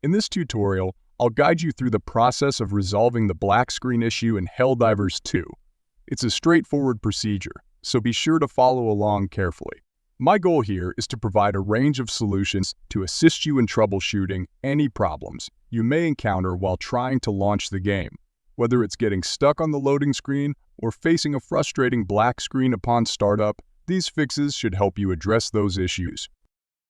In this tutorial, I'll guide you through the process of resolving the black screen issue in Helldivers 2. It's a straightforward procedure, so be sure to follow along carefully. My goal here is to provide a range of solutions to assist you in troubleshooting any problems you may encounter while trying to launch the game. Whether it's getting stuck on the loading screen or facing a frustrating black screen upon startup, these fixes should help you address those issues.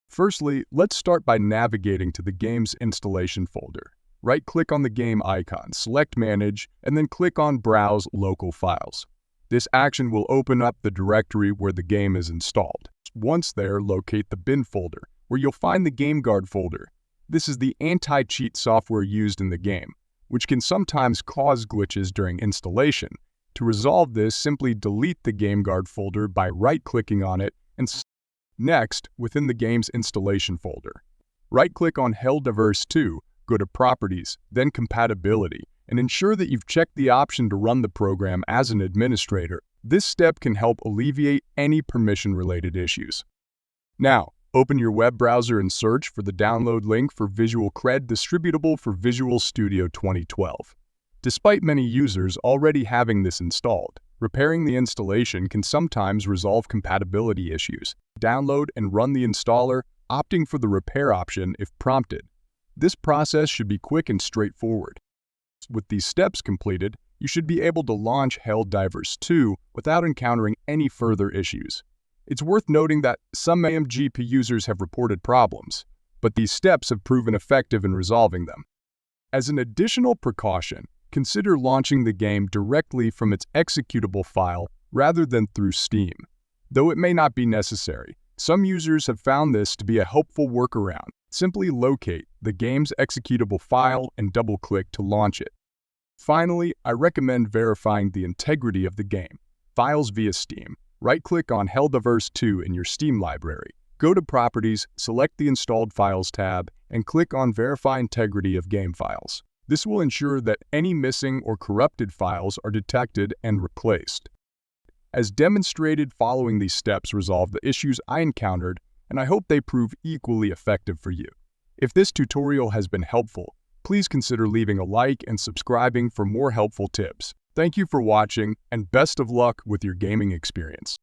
Firstly, let's start by navigating to the game's installation folder. Right-click on the game icon, select Manage, and then click on Browse Local Files. This action will open up the directory where the game is installed. Once there, locate the bin folder, where you'll find the GameGuard folder. This is the anti-cheat software used in the game, which can sometimes cause glitches during installation. To resolve this, simply delete the GameGuard folder by right-clicking on it and next, within the game's installation folder. Right-click on Helldivers 2, go to Properties, then Compatibility, and ensure that you've checked the option to run the program as an administrator. This step can help alleviate any permission-related issues. Now, open your web browser and search for the download link for Visual Cred distributable for Visual Studio 2012. Despite many users already having this installed, repairing the installation can sometimes resolve compatibility issues. Download and run the installer, opting for the repair option if prompted. This process should be quick and straightforward. With these steps completed, you should be able to launch Helldivers 2 without encountering any further issues. It's worth noting that some AMGP users have reported problems, but these steps have proven effective in resolving them. As an additional precaution, consider launching the game directly from its executable file rather than through Steam. Though it may not be necessary, some users have found this to be a helpful workaround. Simply locate the game's executable file and double-click to launch it. Finally, I recommend verifying the integrity of the game. Files via Steam. Right-click on Helldivers 2 in your Steam library. Go to Properties, select the Installed Files tab, and click on Verify Integrity of Game Files. This will ensure that any missing or corrupted files are detected and replaced. As demonstrated, following these steps resolved the issues I encountered, and I hope they prove equally effective for you. If this tutorial has been helpful, please consider leaving a like and subscribing for more helpful tips. Thank you for watching, and best of luck with your gaming experience.